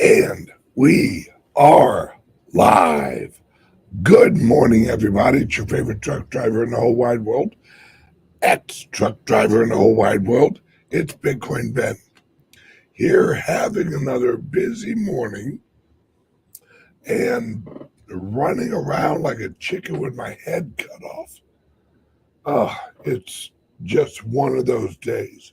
And we are live. Good morning, everybody. It's your favorite truck driver in the whole wide world, ex-truck driver in the whole wide world. It's Bitcoin Ben here, having another busy morning and running around like a chicken with my head cut off. It's just one of those days.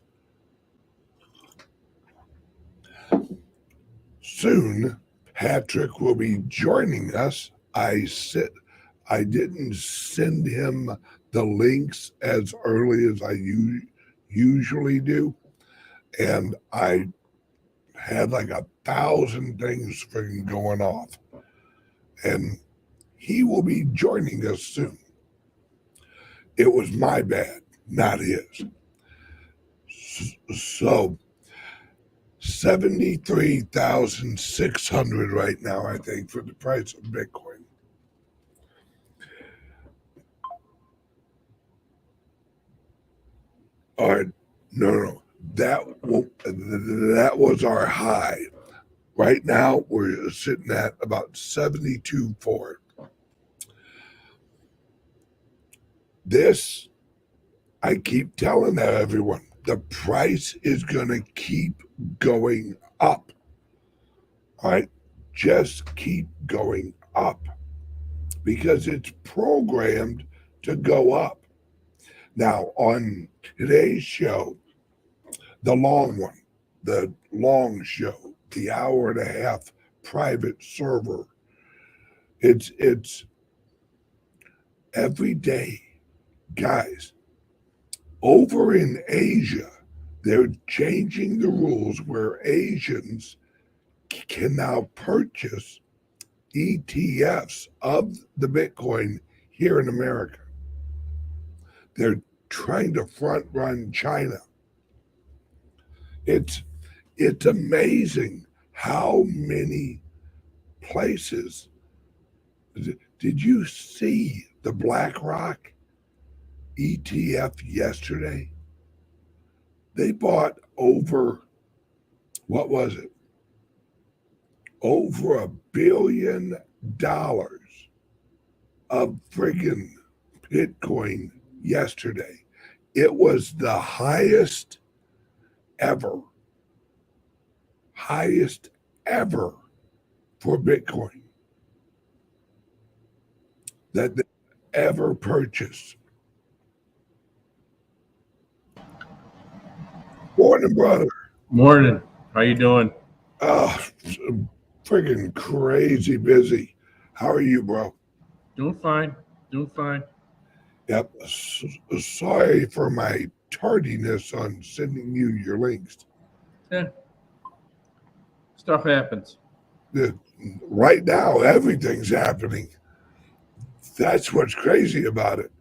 Soon, Patrick will be joining us. I didn't send him the links as early as I usually do, and I had like 1,000 things freaking going off, and he will be joining us soon. It was my bad, not his. So 73,600 right now, I think, for the price of Bitcoin. All right, no, that was our high. Right now, we're sitting at about 72.4. This, I keep telling everyone, the price is going to keep going up. All right, just keep going up because it's programmed to go up. Now, on today's show, the long one, the long show, the hour and a half private server, it's every day, guys. Over in Asia, they're changing the rules where Asians can now purchase ETFs of the Bitcoin here in America. They're trying to front run China. It's amazing how many places. Did you see the BlackRock ETF yesterday? They bought over, what was it? Over $1 billion of friggin' Bitcoin yesterday. It was the highest ever for Bitcoin that they ever purchased. Morning, brother. Morning. How you doing? Friggin' crazy busy. How are you, bro? Doing fine. Yep. Sorry for my tardiness on sending you your links. Yeah. Stuff happens. Right now, everything's happening. That's what's crazy about it.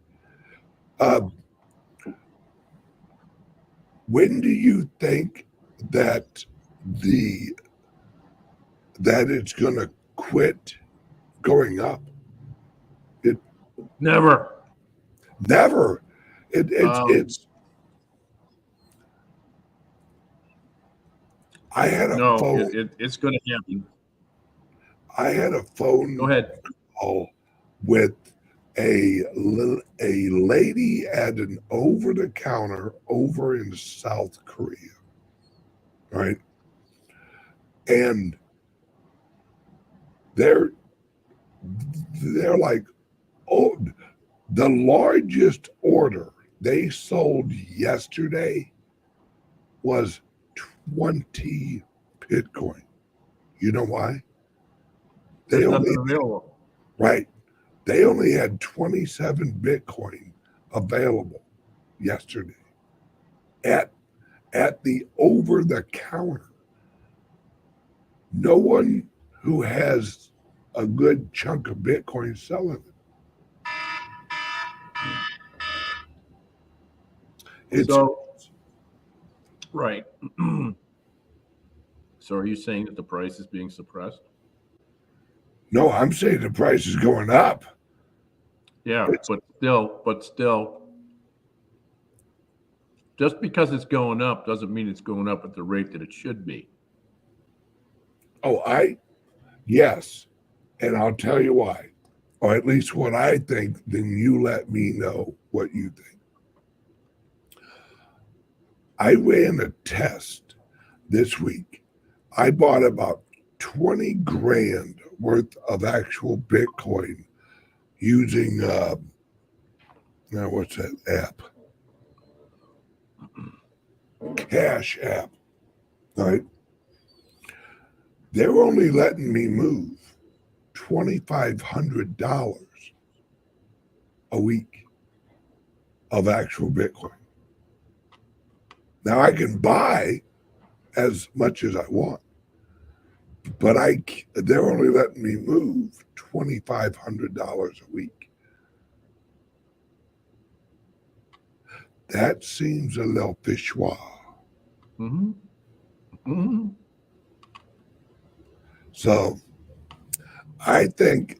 When do you think that it's going to quit going up? Never. It's. I had a phone. It's going to happen. I had a phone Go ahead. call with a lady at an over-the-counter over in South Korea, right? And they're like, oh, the largest order they sold yesterday was 20 Bitcoin. You know why? There's nothing available. Right. They only had 27 Bitcoin available yesterday at the over the counter. No one who has a good chunk of Bitcoin selling it. Right. So are you saying that the price is being suppressed? No, I'm saying the price is going up. Yeah, but still, just because it's going up doesn't mean it's going up at the rate that it should be. Oh, yes. And I'll tell you why, or at least what I think, then you let me know what you think. I ran a test this week. I bought about 20 grand worth of actual Bitcoin using, now what's that app? Cash app, right? They're only letting me move $2,500 a week of actual Bitcoin. Now I can buy as much as I want, but they're only letting me move $2,500 a week. That seems a little fishy. Mm-hmm. Mm-hmm. So I think,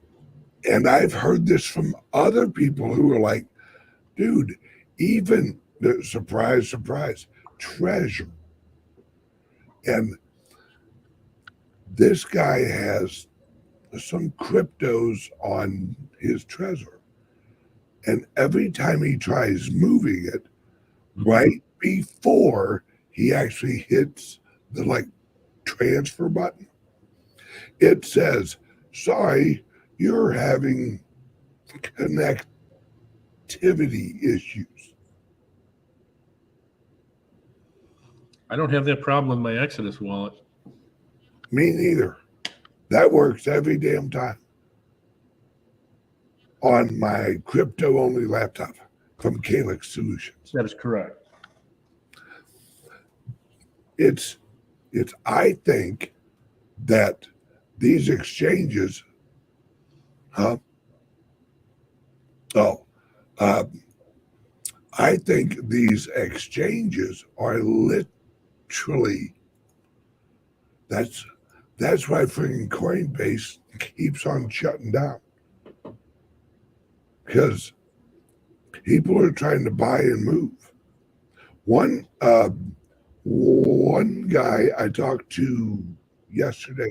and I've heard this from other people who are like, dude, even the surprise, surprise, treasure. And this guy has some cryptos on his treasure. And every time he tries moving it, right before he actually hits the like transfer button, it says, sorry, you're having connectivity issues. I don't have that problem with my Exodus wallet. Me neither. That works every damn time on my crypto only laptop from CALIX Solutions. That is correct. It's I think that these exchanges, huh? Oh, uh, I think these exchanges are literally, that's why freaking Coinbase keeps on shutting down, because people are trying to buy and move. One guy I talked to yesterday,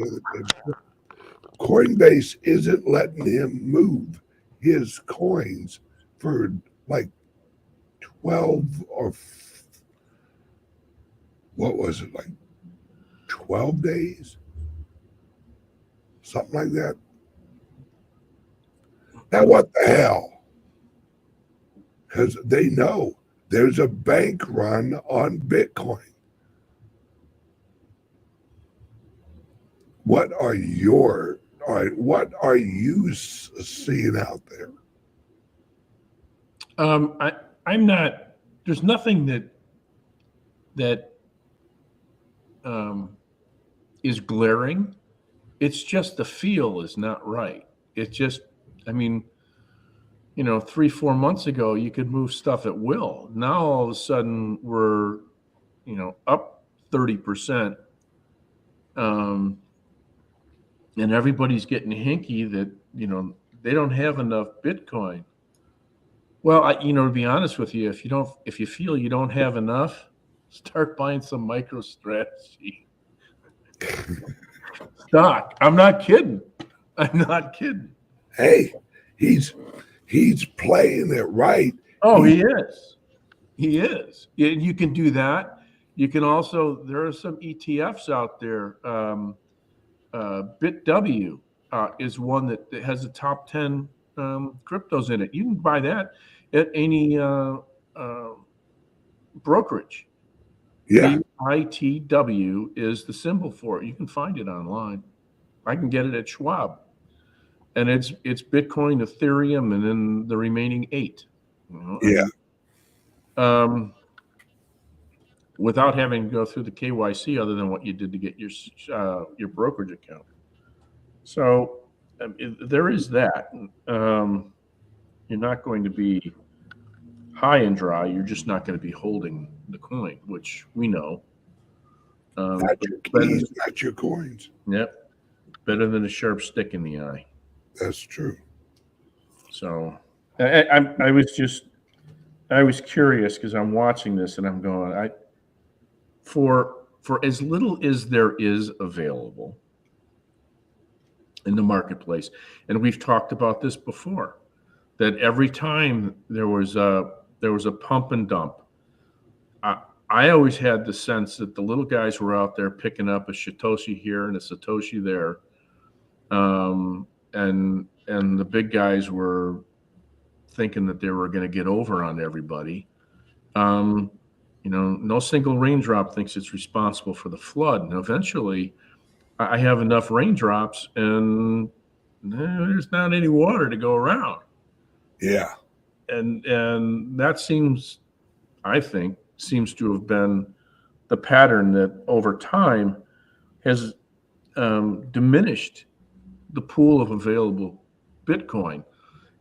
Coinbase isn't letting him move his coins for like 12 or what was it, like 12 days? Something like that. Now, what the hell? Because they know there's a bank run on Bitcoin. What are you seeing out there? I'm not. There's nothing that is glaring. It's just the feel is not right. It's just, I mean, 3-4 months ago you could move stuff at will. Now all of a sudden we're, up 30%, and everybody's getting hinky that they don't have enough Bitcoin. Well, to be honest with you, if you feel you don't have enough, start buying some MicroStrategy stock. I'm not kidding. I'm not kidding. Hey, he's playing it right. Oh, he is. He is. You can do that. You can also, there are some ETFs out there. BitW is one that has the top 10 cryptos in it. You can buy that at any brokerage. Yeah. BITW is the symbol for it. You can find it online. I can get it at Schwab. And it's Bitcoin, Ethereum, and then the remaining 8. Yeah. Without having to go through the KYC, other than what you did to get your brokerage account. So there is that. You're not going to be high and dry. You're just not going to be holding the coin, which we know. Not your keys, not your coins. Yep. Better than a sharp stick in the eye. That's true. So I was curious because I'm watching this and I'm going, for as little as there is available, in the marketplace. And we've talked about this before, that every time there was a pump and dump, I always had the sense that the little guys were out there picking up a Satoshi here and a Satoshi there, and the big guys were thinking that they were going to get over on everybody. No single raindrop thinks it's responsible for the flood, and eventually, I have enough raindrops, and there's not any water to go around. Yeah. And that I think, seems to have been the pattern that over time has diminished the pool of available Bitcoin.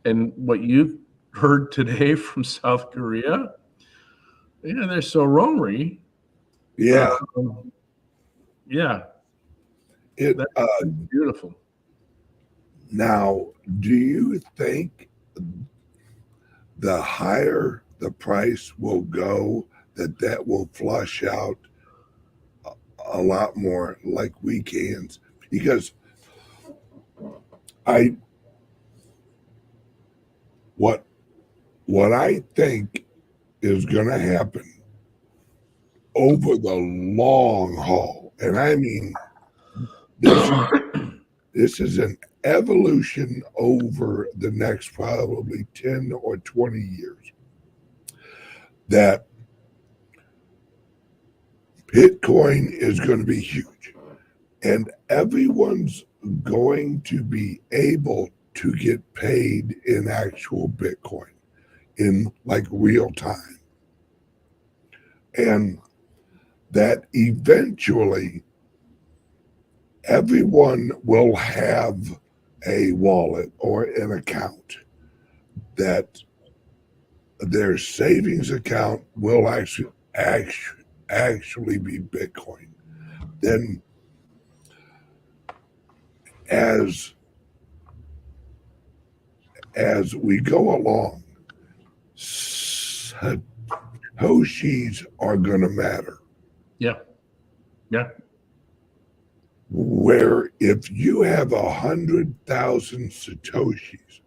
And what you heard today from South Korea, yeah, they're so ornery. Yeah. Yeah. That's beautiful. Now, do you think the higher the price will go, that will flush out a lot more like weekends? Because what I think is going to happen over the long haul, and I mean this is an evolution over the next probably 10 or 20 years, that Bitcoin is going to be huge, and everyone's going to be able to get paid in actual Bitcoin in like real time. And that eventually everyone will have a wallet or an account, that their savings account will actually be Bitcoin. Then as we go along, Satoshis are going to matter. Yeah. Where if you have 100,000 Satoshis,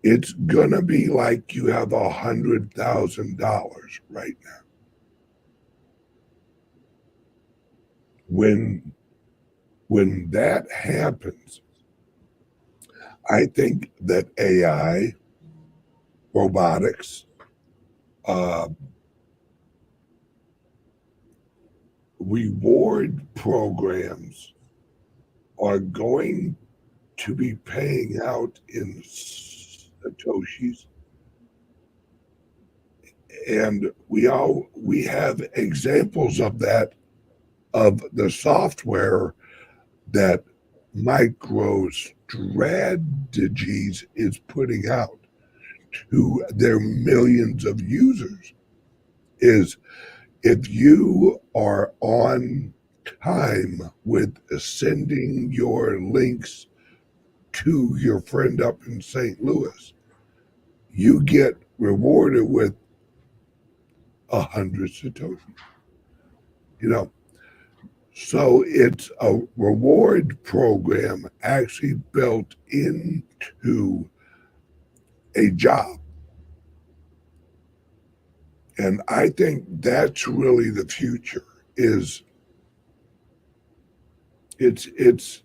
it's going to be like you have $100,000 right now. When that happens, I think that AI, robotics, reward programs are going to be paying out in Satoshis. And we have examples of that, of the software that MicroStrategies is putting out to their millions of users, is if you are on time with sending your links to your friend up in St. Louis, you get rewarded with 100 Satoshis. So it's a reward program actually built into a job. And I think that's really the future. Is it's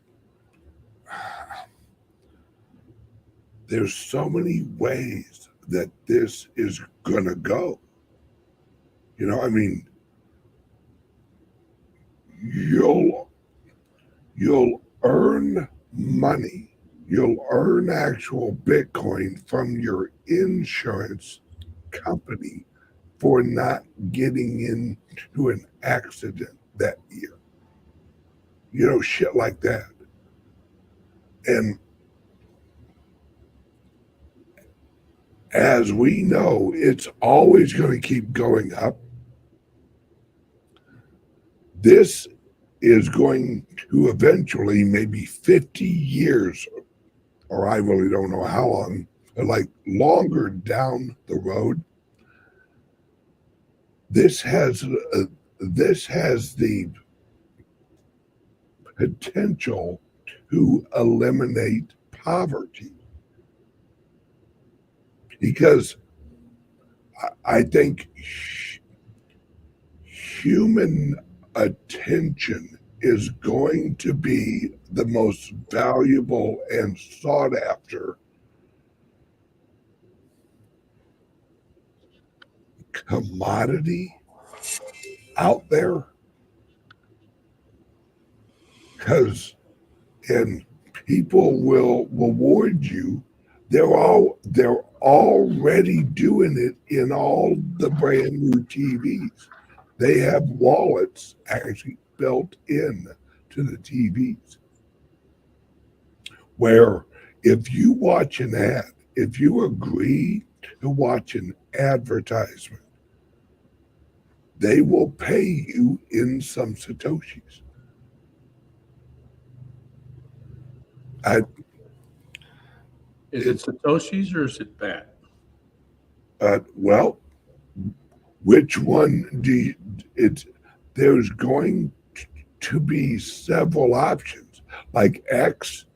there's so many ways that this is gonna go. I mean, you'll earn money, you'll earn actual Bitcoin from your insurance company for not getting into an accident that year. Shit like that. And as we know, it's always going to keep going up. This is going to eventually, maybe 50 years, or I really don't know how long, like longer down the road, this has the potential to eliminate poverty. Because I think human attention is going to be the most valuable and sought after commodity out there, because and people will reward you. They're already doing it in all the brand new TVs. They have wallets actually built in to the TVs, where if you watch an ad, if you agree to watch an advertisement, they will pay you in some Satoshis. I, Is it Satoshi's or is it BAT? well, which one do you, it's there's going to be several options like X.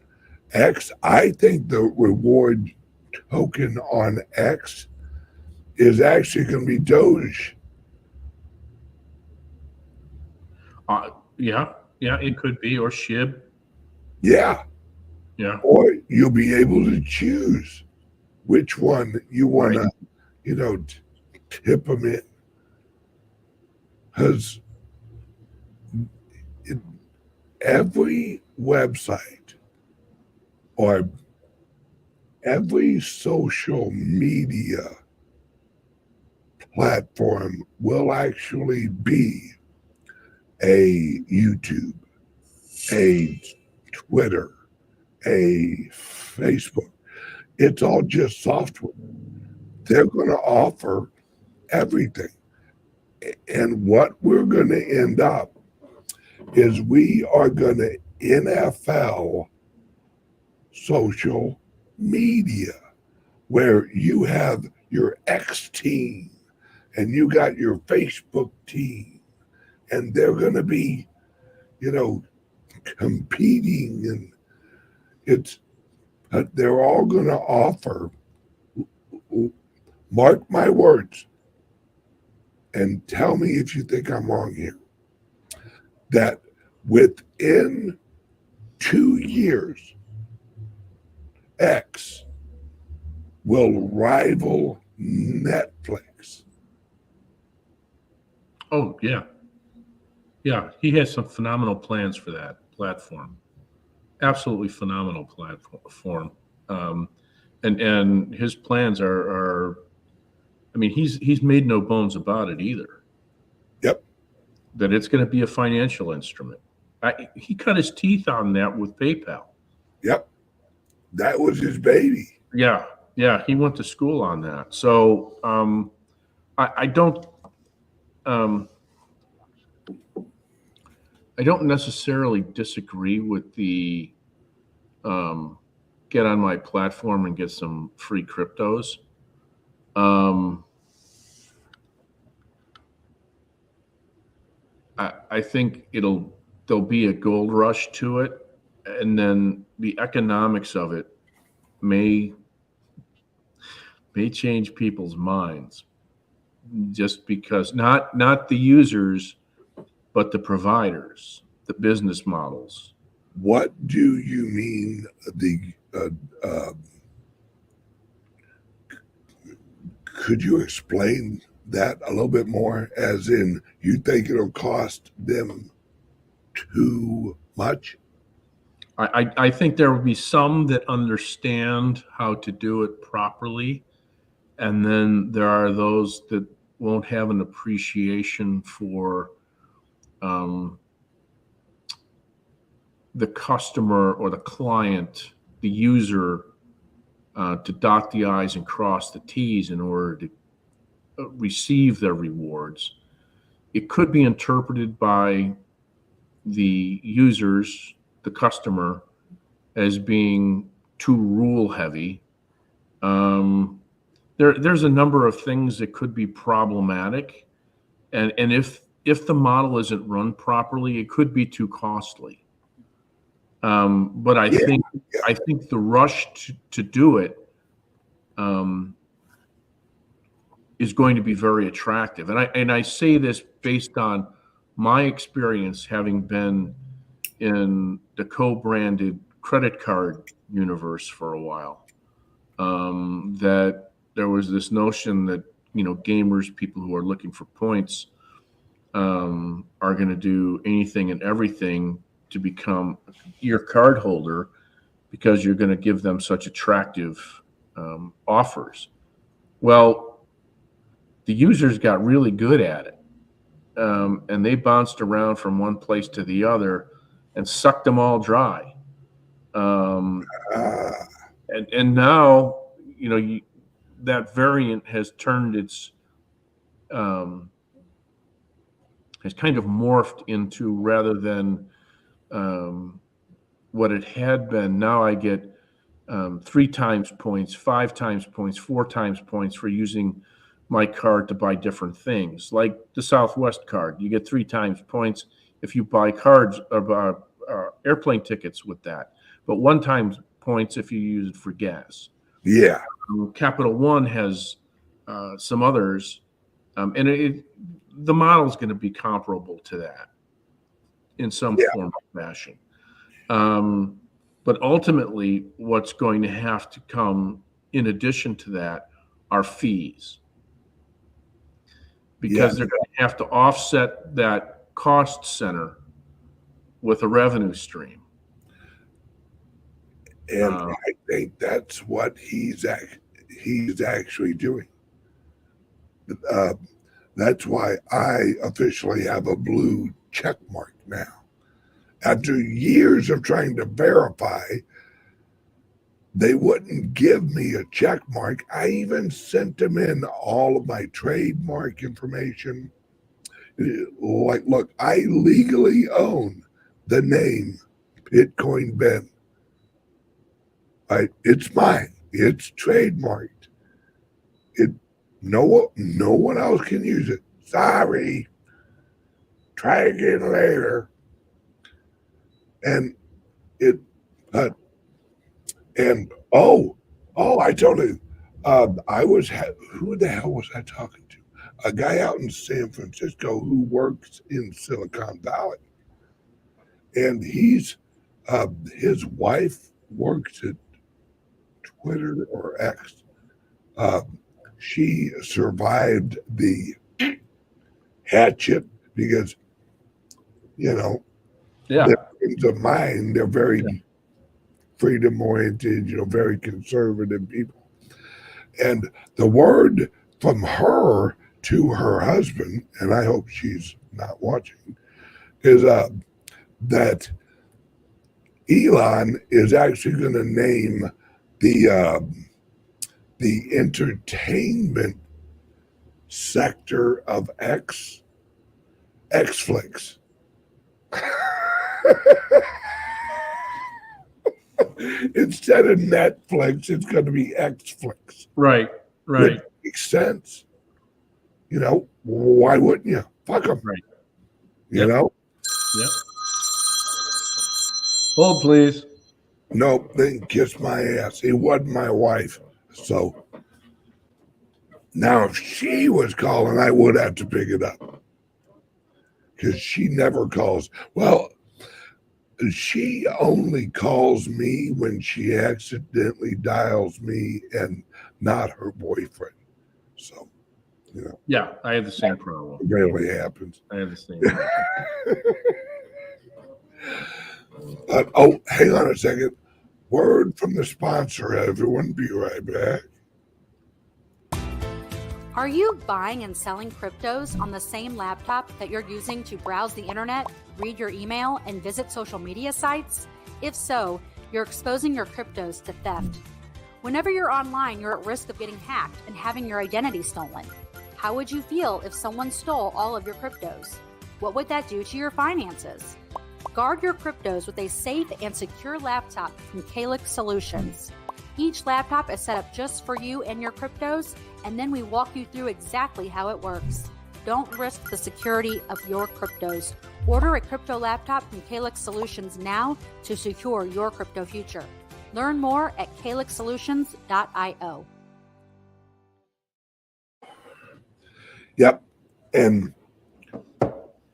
I think the reward token on X is actually going to be Doge. Yeah, it could be, or SHIB. Yeah, Yeah, or you'll be able to choose which one you want to, tip them in. Because every website or every social media platform will actually be a YouTube, a Twitter, a Facebook. It's all just software. They're going to offer everything. And what we're going to end up is we are going to NFL social media, where you have your X team and you got your Facebook team, and they're going to be, competing, and it's they're all going to offer. Mark my words, and tell me if you think I'm wrong here. That within 2 years, X will rival Netflix. Oh, yeah. Yeah, he has some phenomenal plans for that platform. Absolutely phenomenal platform. And his plans are I mean, he's made no bones about it either. Yep. That it's going to be a financial instrument. He cut his teeth on that with PayPal. Yep. That was his baby. Yeah, he went to school on that. So I don't necessarily disagree with the get on my platform and get some free cryptos. I think there'll be a gold rush to it, and then the economics of it may change people's minds, just because not the users, but the providers, the business models. What do you mean could you explain that a little bit more, as in you think it'll cost them too much? I think there will be some that understand how to do it properly, and then there are those that won't have an appreciation for the customer or the client, the user, to dot the I's and cross the T's in order to receive their rewards. It could be interpreted by the users, the customer, as being too rule heavy. There's a number of things that could be problematic, and if the model isn't run properly, it could be too costly. But I think the rush to do it is going to be very attractive. And I say this based on my experience having been in the co-branded credit card universe for a while. That there was this notion that, gamers, people who are looking for points, are going to do anything and everything to become your card holder because you're going to give them such attractive offers. Well, the users got really good at it, and they bounced around from one place to the other and sucked them all dry. And now, that variant has turned its has kind of morphed into, rather than what it had been, now I get 3 times points, 5 times points, 4 times points for using my card to buy different things. Like the Southwest card, you get 3 times points if you buy cards or airplane tickets with that, but 1 time points if you use it for gas. Yeah. Capital One has some others, and the model is going to be comparable to that in some form or fashion. But ultimately, what's going to have to come in addition to that are fees, because they're going to have to offset that cost center with a revenue stream. And I think that's what he's actually doing. That's why I officially have a blue check mark now. After years of trying to verify, they wouldn't give me a check mark. I even sent them in all of my trademark information. Like, look, I legally own the name Bitcoin Ben. It's mine. It's trademarked. No one else can use it. Sorry. Try again later. And I told you, who the hell was I talking to? A guy out in San Francisco who works in Silicon Valley, and his wife works at Twitter or X. She survived the hatchet because, they're friends of mine. They're very freedom-oriented, very conservative people. And the word from her to her husband, and I hope she's not watching, is that Elon is actually going to name the entertainment sector of Xflix. Instead of Netflix, it's going to be Xflix. Right. Which makes sense. Why wouldn't you? Fuck them. Right. You know? Yep. Hold, please. Nope, they can kiss my ass. It wasn't my wife. So now if she was calling, I would have to pick it up. Because she never calls. Well, she only calls me when she accidentally dials me and not her boyfriend. So, Yeah, I have the same problem. It rarely happens. I have the same problem. Hang on a second. Word from the sponsor, everyone. Be right back. Are you buying and selling cryptos on the same laptop that you're using to browse the internet, read your email, and visit social media sites? If so, you're exposing your cryptos to theft. Whenever you're online, you're at risk of getting hacked and having your identity stolen. How would you feel if someone stole all of your cryptos? What would that do to your finances? Guard your cryptos with a safe and secure laptop from CALIX Solutions. Each laptop is set up just for you and your cryptos, and then we walk you through exactly how it works. Don't risk the security of your cryptos. Order a crypto laptop from CALIX Solutions now to secure your crypto future. Learn more at calixsolutions.io. Yep. And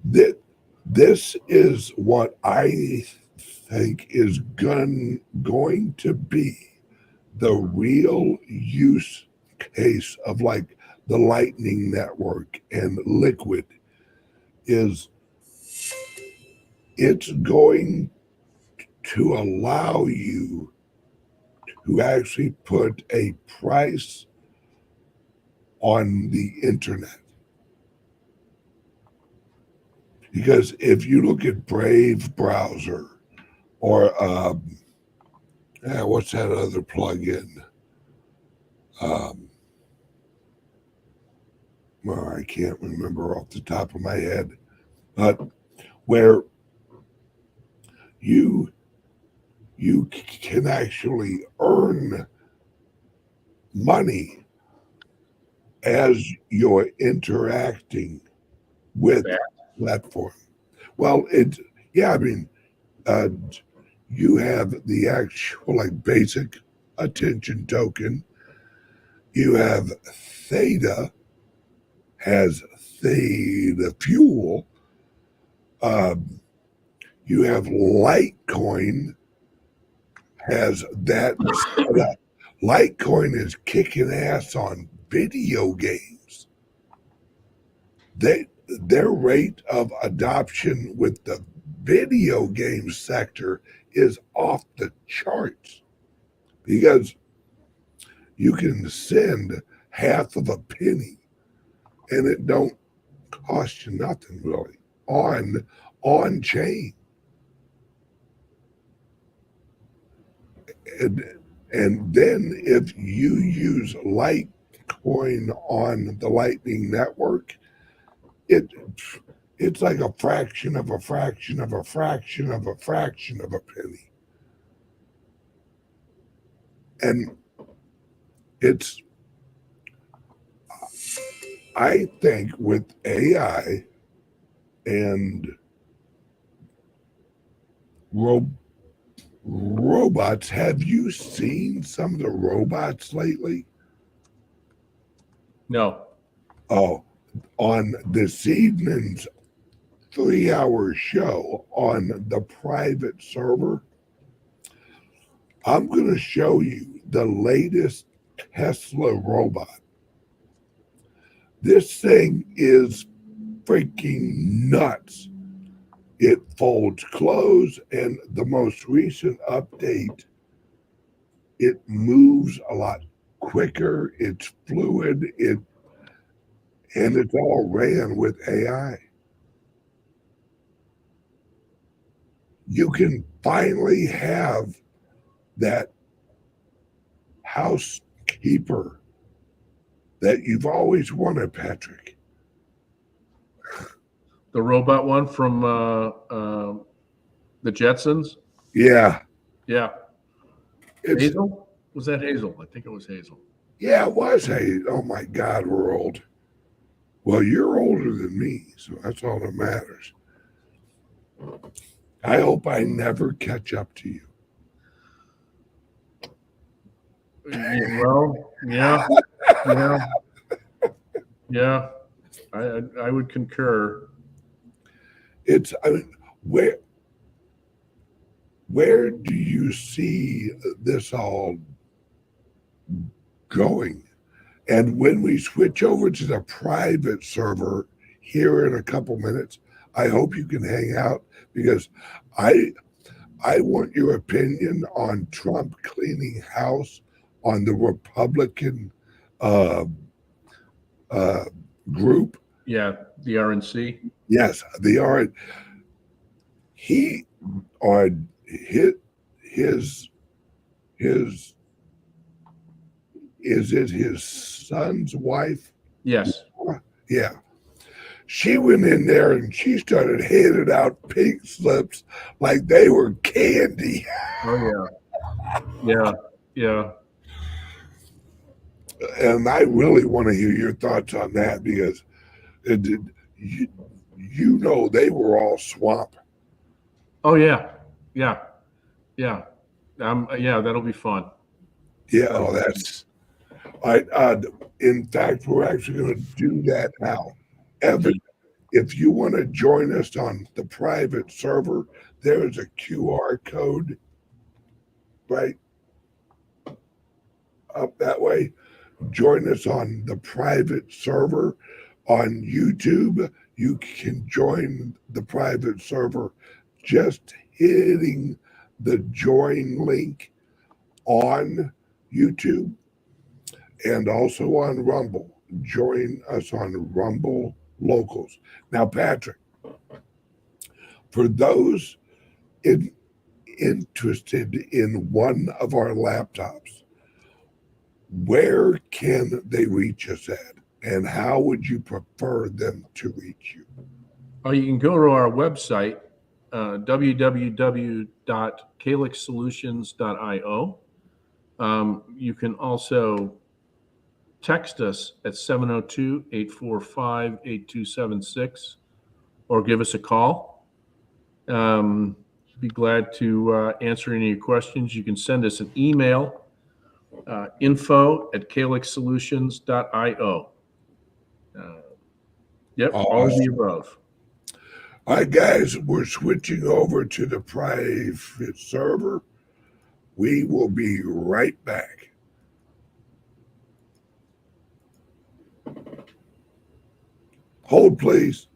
this is what I think is going to be the real use case of like the Lightning Network and Liquid. Is it's going to allow you to actually put a price on the internet. Because if you look at Brave browser or what's that other plugin? Well, I can't remember off the top of my head, but where you can actually earn money as you're interacting with the platform. Well, you have the actual like basic attention token. You have Theta, has Theta Fuel. You have Litecoin, has that. Litecoin is kicking ass on video games. Their rate of adoption with the video game sector is off the charts because you can send half of a penny and it don't cost you nothing really on chain. And then if you use Litecoin on the Lightning Network, it's like a fraction of a fraction of a fraction of a fraction of a penny. And I think with AI and robots, have you seen some of the robots lately? No. Oh, on this evening's 3-hour show on the private server, I'm going to show you the latest Tesla robot. This thing is freaking nuts. It folds clothes, and the most recent update, it moves a lot quicker. It's fluid. And it's all ran with AI. You can finally have that housekeeper that you've always wanted, Patrick. The robot one from the Jetsons? Yeah. Yeah. Hazel? Was that Hazel? I think it was Hazel. Yeah, it was Hazel. Oh, my God, we're old. Well, you're older than me, so that's all that matters. I hope I never catch up to you. Well, yeah. I would concur. Where do you see this all going? And when we switch over to the private server here in a couple minutes, I hope you can hang out because I want your opinion on Trump cleaning house on the Republican group. Yeah, the RNC. Yes, the RNC. He on his is it his son's wife? Yes. Yeah. She went in there and she started handing out pink slips like they were candy. Oh, yeah. Yeah. And I really want to hear your thoughts on that because You know they were all swamp. Oh yeah, yeah, yeah. Yeah, that'll be fun. Yeah, oh, that's I. In fact, we're actually going to do that now. Evan, if you want to join us on the private server, there is a QR code right up that way. Join us on the private server on YouTube. You can join the private server just hitting the join link on YouTube and also on Rumble. Join us on Rumble Locals. Now, Patrick, for those interested in one of our laptops, where can they reach us at? And how would you prefer them to reach you? Oh, you can go to our website, www.calixsolutions.io. You can also text us at 702-845-8276 or give us a call. Be glad to answer any questions. You can send us an email, info@calixsolutions.io. Yep, all of the above. All right, guys, we're switching over to the private server. We will be right back. Hold, please.